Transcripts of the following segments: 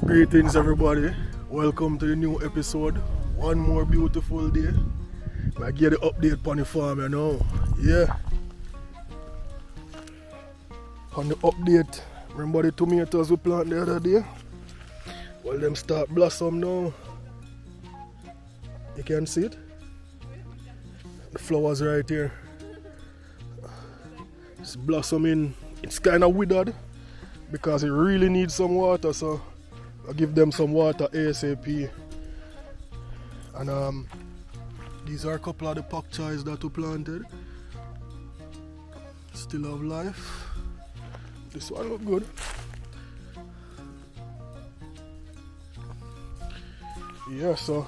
Greetings everybody, welcome to the new episode. One more beautiful day. I get the update on the farm, you know. Yeah. On the update, remember the tomatoes we planted the other day? Well, them start blossom now. You can see it? The flowers right here. It's blossoming. It's kind of withered because it really needs some water, so I give them some water ASAP. And these are a couple of the pak choys that we planted. Still have life. This one look good. Yeah, so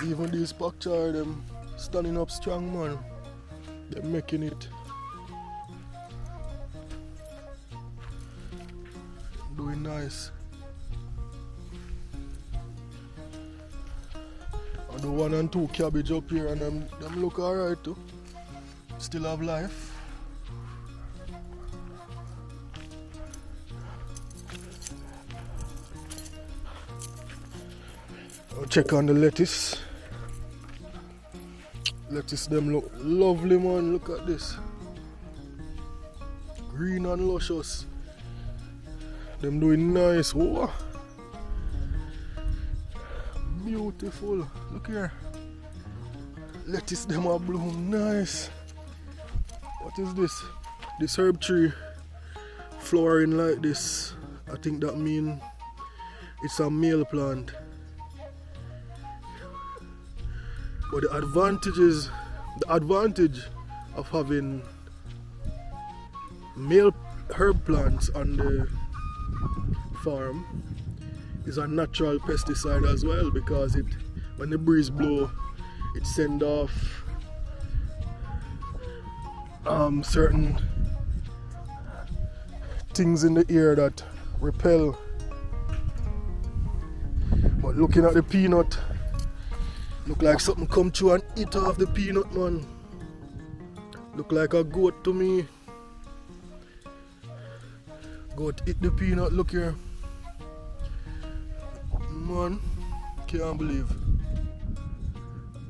even these pak choy, them standing up strong, man. They're making it. Doing nice. And the 1 and 2 cabbage up here, and them look alright too. Still have life. I'll check on the lettuce. Lettuce them look lovely, man. Look at this. Green and luscious. Them doing nice. Whoa. Beautiful. Look here. Lettuce them are bloom nice. What is this? This herb tree flowering like this. I think that means it's a male plant. But the advantage of having male herb plants on the farm is a natural pesticide as well, because when the breeze blow, it sends off certain things in the air that repel. But looking at the peanut, look like something come through and eat off the peanut, man. Look like a goat to me. Goat eat the peanut, look here. Man, can't believe.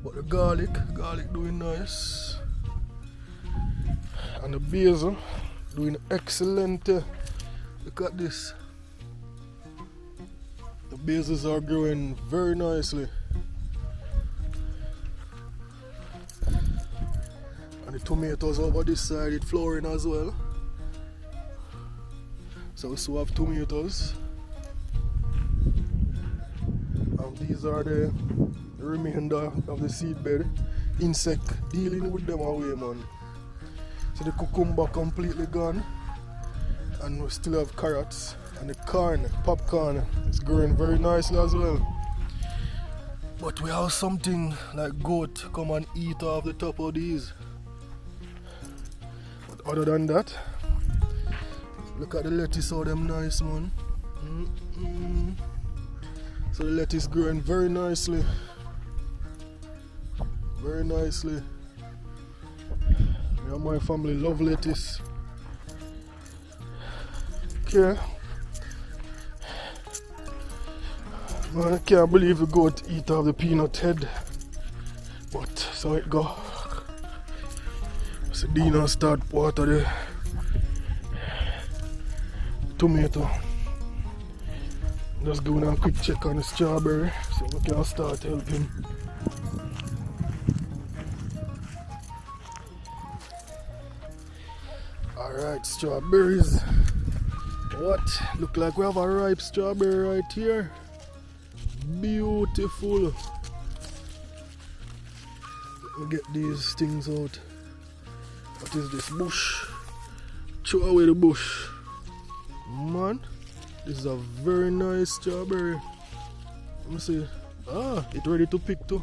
But the garlic doing nice. And the basil doing excellent. Look at this. The basils are growing very nicely. And the tomatoes over this side, it's flowering as well. So we still have tomatoes. And these are the remainder of the seed bed. Insect dealing with them away, man. So the cucumber completely gone. And we still have carrots. And the corn, popcorn, is growing very nicely as well. But we have something like goat come and eat off the top of these. But other than that, look at the lettuce, how them nice, man. So the lettuce growing very nicely. Very nicely. Me and my family love lettuce. Okay. Man, I can't believe the goat eat off the peanut head. But so it go. So Dina start water the tomato. Just going on a quick check on the strawberry so we can start helping. Alright, strawberries. What? Look like we have a ripe strawberry right here. Beautiful. Let me get these things out. What is this? Bush. Throw away the bush. Man, this is a very nice strawberry. Let me see. It's ready to pick too.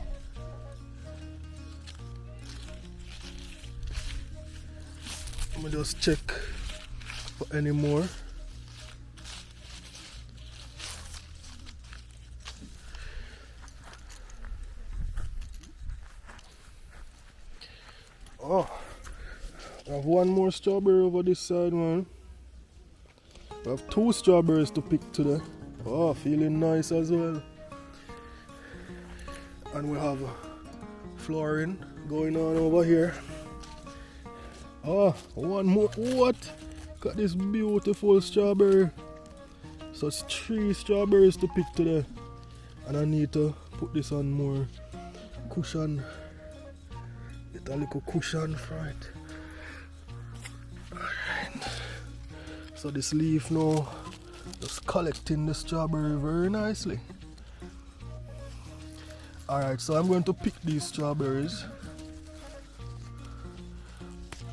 Let me just check for any more. I have one more strawberry over this side, man. We have 2 strawberries to pick today. Oh, feeling nice as well. And we have flooring going on over here. Oh, one more. What? Got this beautiful strawberry. So it's 3 strawberries to pick today. And I need to put this on more cushion. Get a little cushion for it. Alright. So this leaf now just collecting the strawberry very nicely. Alright, so I'm going to pick these strawberries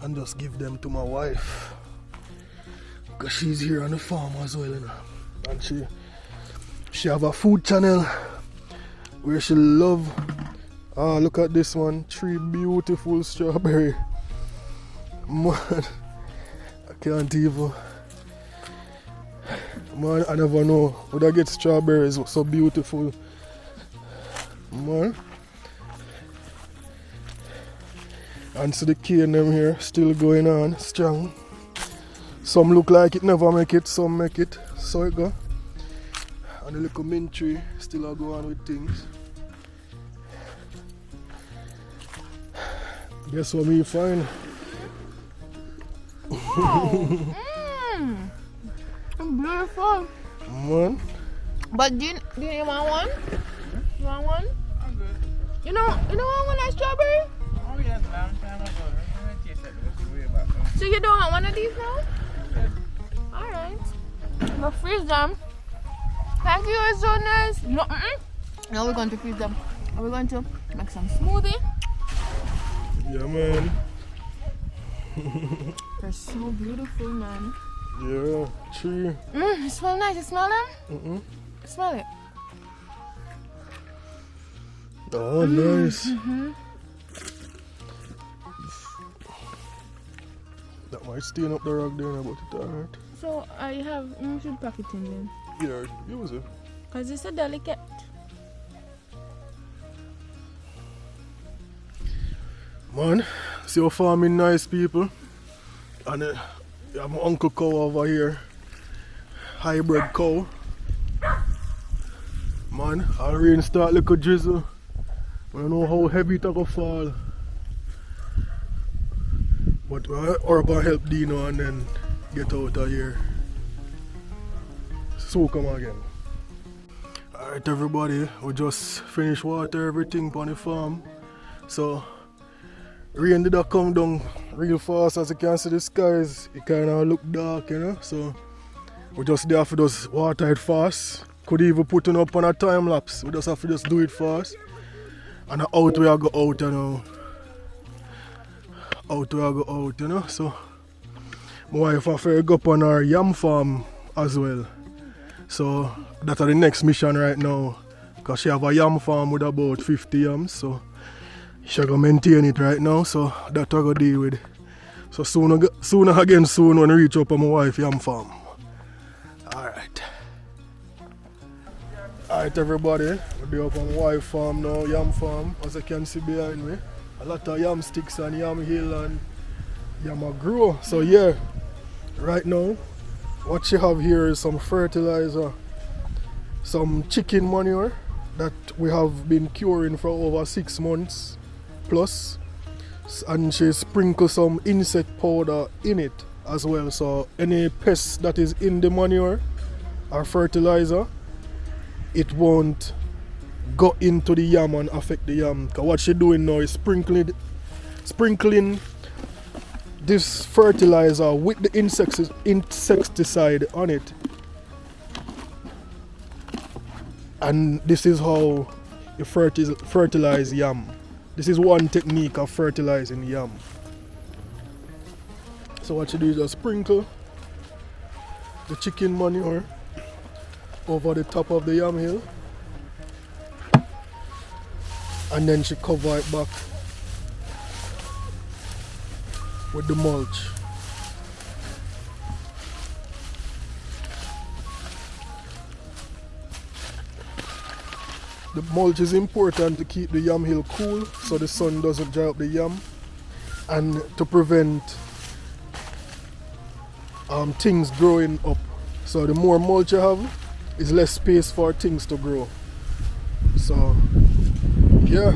and just give them to my wife. Because she's here on the farm as well, you know. And she have a food channel where she love. Ah, look at this one. 3 beautiful strawberry. Man, I can't even. Man, I never know would I get strawberries so beautiful. Man. And so the cane them here still going on strong. Some look like it never make it, some make it. So it go. And the little mint tree still are going with things. Guess what me find? Wow. Beautiful. Man. But do you want one? You want one? I'm good. You know want one of strawberry? Oh yeah, long time ago. I'm gonna taste it. Let's worry about that. So you don't want one of these now? Alright. But freeze them. Thank you, it's so nice. No, now we're going to freeze them. And we're going to make some smoothie. Yeah, man. They're so beautiful, man. Yeah, tree. It smells nice. You smell them? Smell it. Oh, nice. That might stain up the rug there, but it alright. So I have should pack it in then. Yeah, use it. Because it's so delicate. Man, see how farming nice people. And you have my uncle cow over here. Hybrid cow. Man, I'll rain start like a drizzle. I don't know how heavy it will fall. But we're gonna help Dino and then get out of here. So come again. Alright everybody, we just finished water everything on the farm. So rain did come down real fast. As you can see the skies, it kinda look dark, you know. So we just there for just water it fast. Could even put it up on a time lapse. We just have to just do it fast. And out we go out, you know. Out we go out, you know. So my wife have to go up on our yam farm as well. So that's the next mission right now. Because she have a yam farm with about 50 yams. So she gonna maintain it right now. So that I go deal with. So soon when I reach up on my wife yam farm. Alright. Alright everybody, we're up on my wife farm now, yam farm, as you can see behind me. A lot of yam sticks and yam hill and yam a grow. So yeah, right now, what she have here is some fertilizer, some chicken manure that we have been curing for over 6 months plus. And she sprinkle some insect powder in it as well. So any pest that is in the manure or fertilizer, it won't go into the yam and affect the yam. Because what she's doing now is sprinkling this fertilizer with the insecticide on it. And this is how you fertilize yam. This is one technique of fertilizing yam. So what you do is just sprinkle the chicken manure over the top of the yam hill, and then she cover it back with the mulch. The mulch is important to keep the yam hill cool so the sun doesn't dry up the yam, and to prevent things growing up So the more mulch you have, is less space for things to grow. So yeah.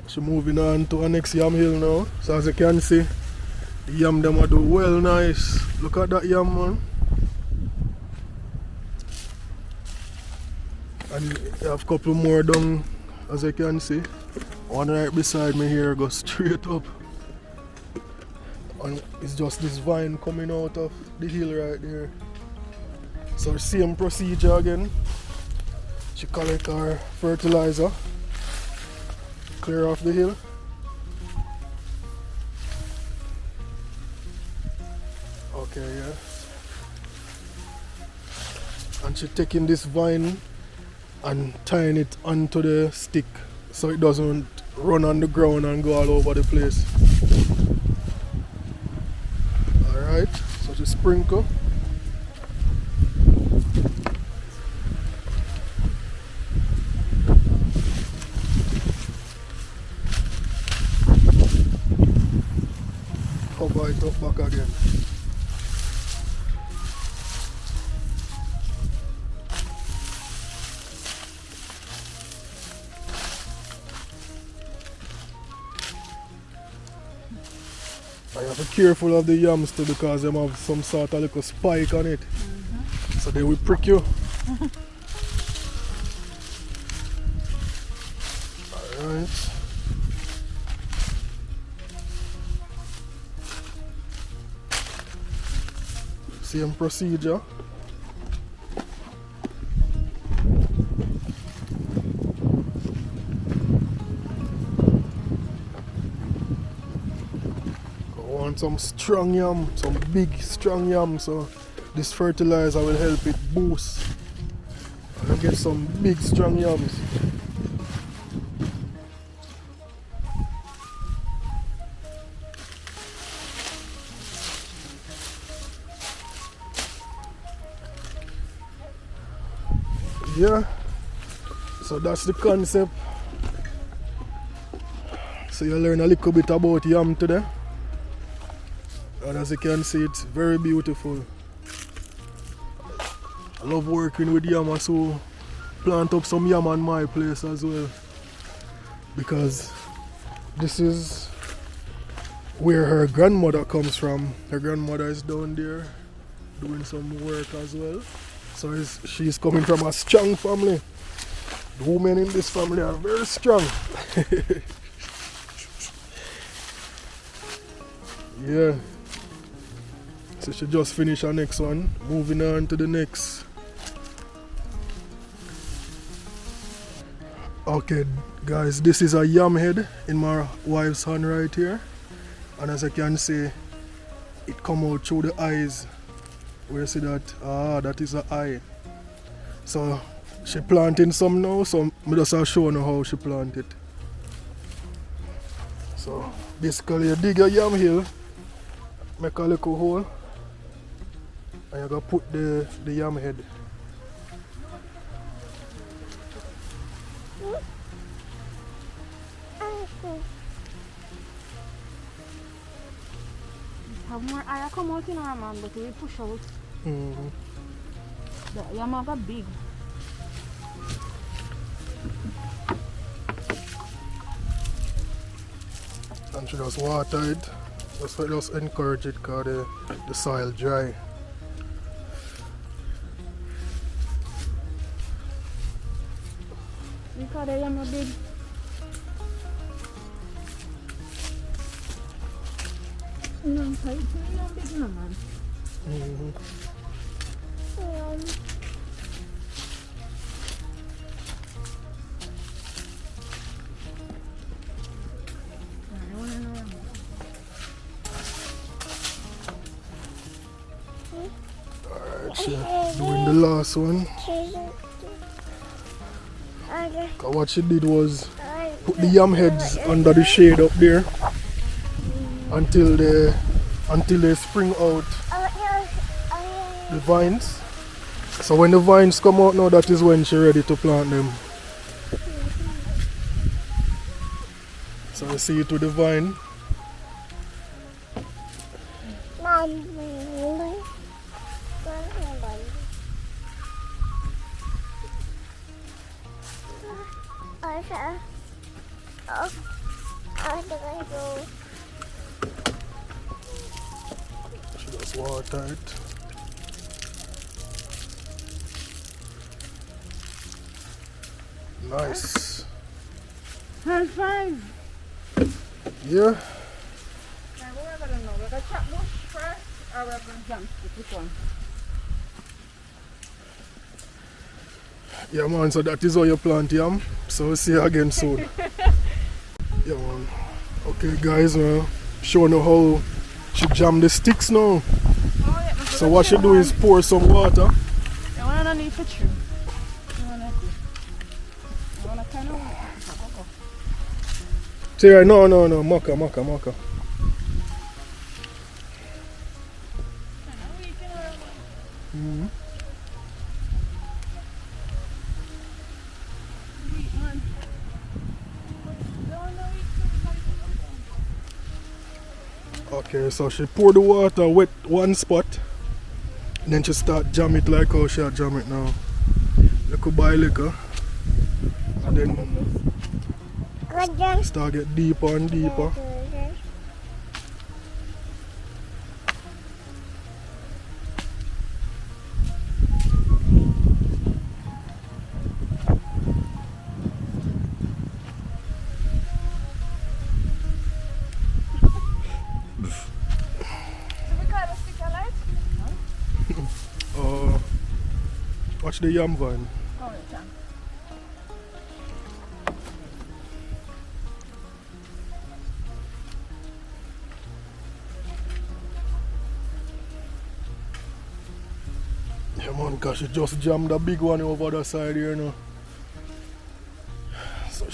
So moving on to our next yam hill now. So as you can see, the yam them are do well nice. Look at that yam, man. And you have a couple more down, as you can see. One right beside me here goes straight up. And it's just this vine coming out of the hill right there. So same procedure again. She collect her fertilizer, clear off the hill. Okay, yeah. And she taking this vine and tying it onto the stick so it doesn't run on the ground and go all over the place. Alright, so she sprinkle. Cover it up back again. I have to be careful of the yams too because they have some sort of little spike on it. So they will prick you. Alright. Same procedure. Some strong yam, some big strong yam, so this fertilizer will help it boost and get some big strong yams. Yeah, so that's the concept. So you learn a little bit about yam today. And as you can see, it's very beautiful. I love working with yam, so plant up some yam on my place as well. Because this is where her grandmother comes from. Her grandmother is down there doing some work as well. So she's coming from a strong family. The women in this family are very strong. Yeah. So she just finished her next one. Moving on to the next. Okay guys, this is a yam head in my wife's hand right here. And as I can see, it come out through the eyes. Where you see that? Ah, that is an eye. So she planting some now, so I just show you how she plant it. So basically you dig a yam hill, make a little hole, and you're going to put the yam head. Have more eye come out in our man, but we push out. The yam are big. And she just water it. Just encourage it because the soil dry. Because the yam are big. No, it's not big no man. Alright, so doing the last one. What she did was put the yam heads under the shade up there until they spring out the vines. So when the vines come out now, that is when she's ready to plant them. So you see it with the vine. She just water it. Nice. High five. Yeah. Now we're gonna know. We're gonna chop bush first, or we're gonna jump stick. Which one? Yeah man, so that is how you plant yam. So we'll see you again soon. Yeah man. Okay guys, showing you how she jam the sticks now. Oh, yeah, So what she do is pour some water. You wanna need for true. You wanna kind of Say no, maka. Mm-hmm. Okay, so she pour the water wet one spot, and then she start jam it like how she jam it now. Little by little, and then start get deeper and deeper. Watch the yam vine. Yeah man, because she just jammed a big one over the side here now. So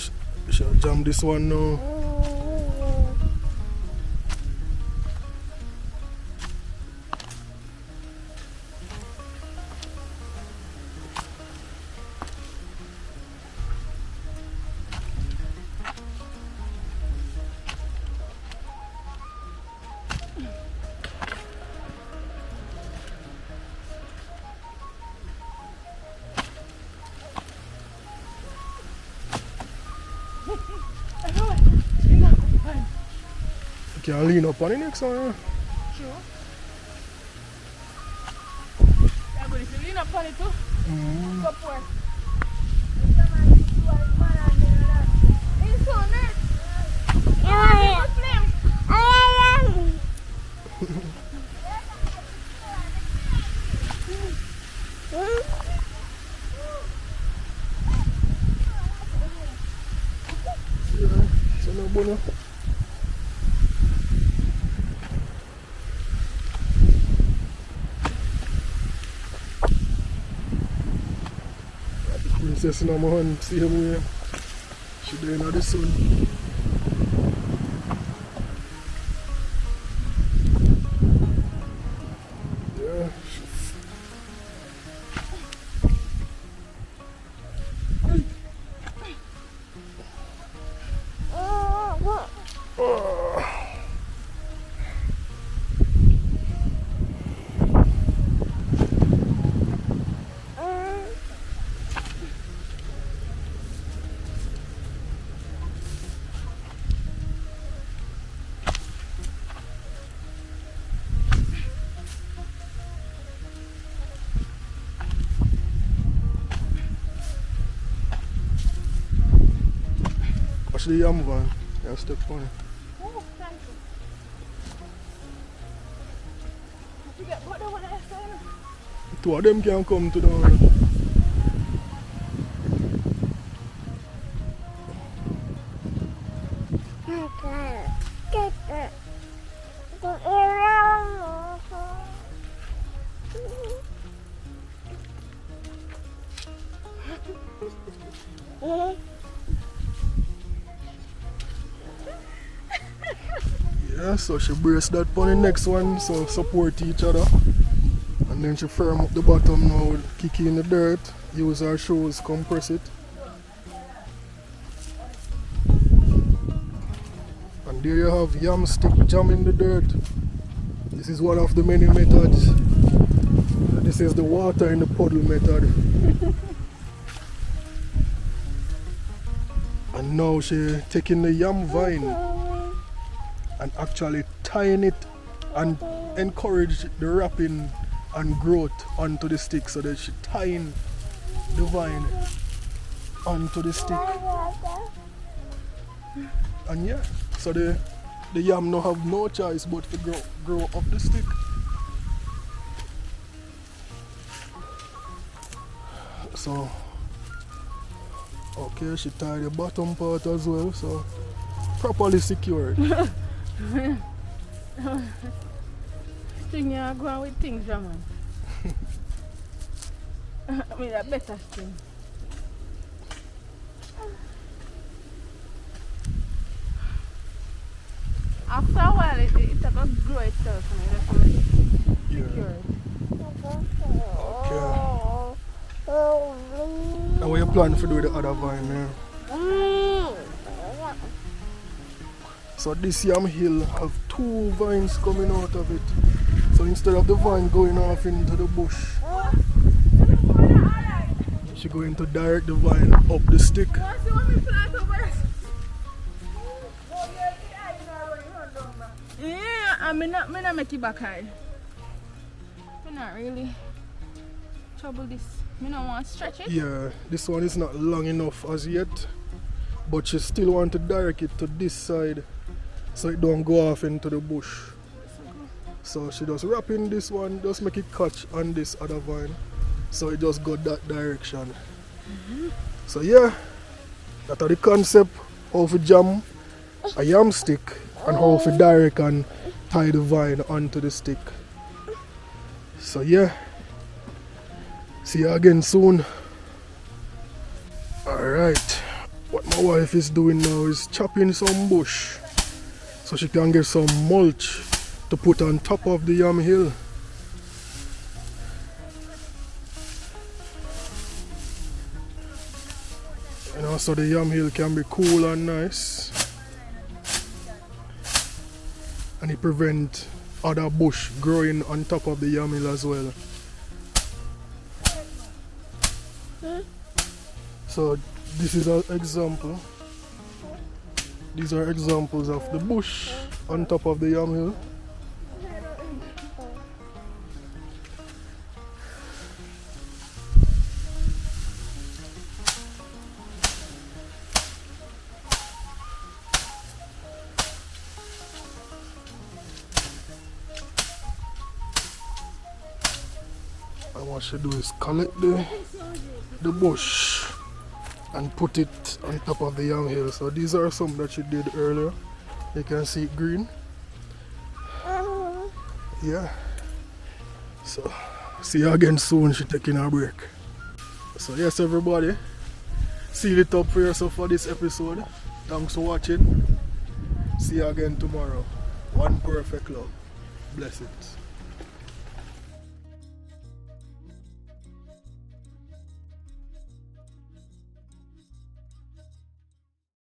she'll jam this one now. You can lean up on the next one. Sure. Yeah, but if you lean up on it too, go for it. It's so nice. Yeah. So no bueno. Princess in my hand, see him here. She doing all the sun. Yeah. Watch the yam van. Yeah, step on it. Oh, thank you. You get butter when I say. Two of them can come to the one. Yeah, so she brace that on the next one, so support each other. And then she firm up the bottom now, kick in the dirt, use her shoes, compress it. And there you have yam stick jam in the dirt. This is one of the many methods. This is the water in the puddle method. And now she taking the yam vine and actually tying it and encourage the wrapping and growth onto the stick. So that she tying the vine onto the stick. And yeah, so the yam no have no choice but to grow up the stick. So okay, she tied the bottom part as well, so properly secured. String, you're going with things, Ramon. I mean, a better string. After a while, it's going to grow itself and it's going to secure it. Okay. Now what you plan to do with the other vine there? So this yam hill have 2 vines coming out of it. So instead of the vine going off into the bush, she going to direct the vine up the stick. Yeah, I mean, not make it back high. I'm not really trouble this. I don't want to stretch it. Yeah, this one is not long enough as yet, but she still want to direct it to this side so it don't go off into the bush. So she just wrap in this one, just make it catch on this other vine, so it just got that direction. So yeah, that's the concept how to jam a yam stick and how to direct and tie the vine onto the stick. So yeah, see you again soon. Alright, what my wife is doing now is chopping some bush so she can get some mulch to put on top of the yam hill. You know, so the yam hill can be cool and nice, and it prevents other bush growing on top of the yam hill as well. So this is an example. These are examples of the bush on top of the yam hill. And what she do is collect the bush and put it on top of the yam hill. So these are some that she did earlier. You can see it green. Yeah. So see you again soon. She taking her break. So yes, everybody, seal it up for yourself for this episode. Thanks for watching. See you again tomorrow. One perfect love. Bless it.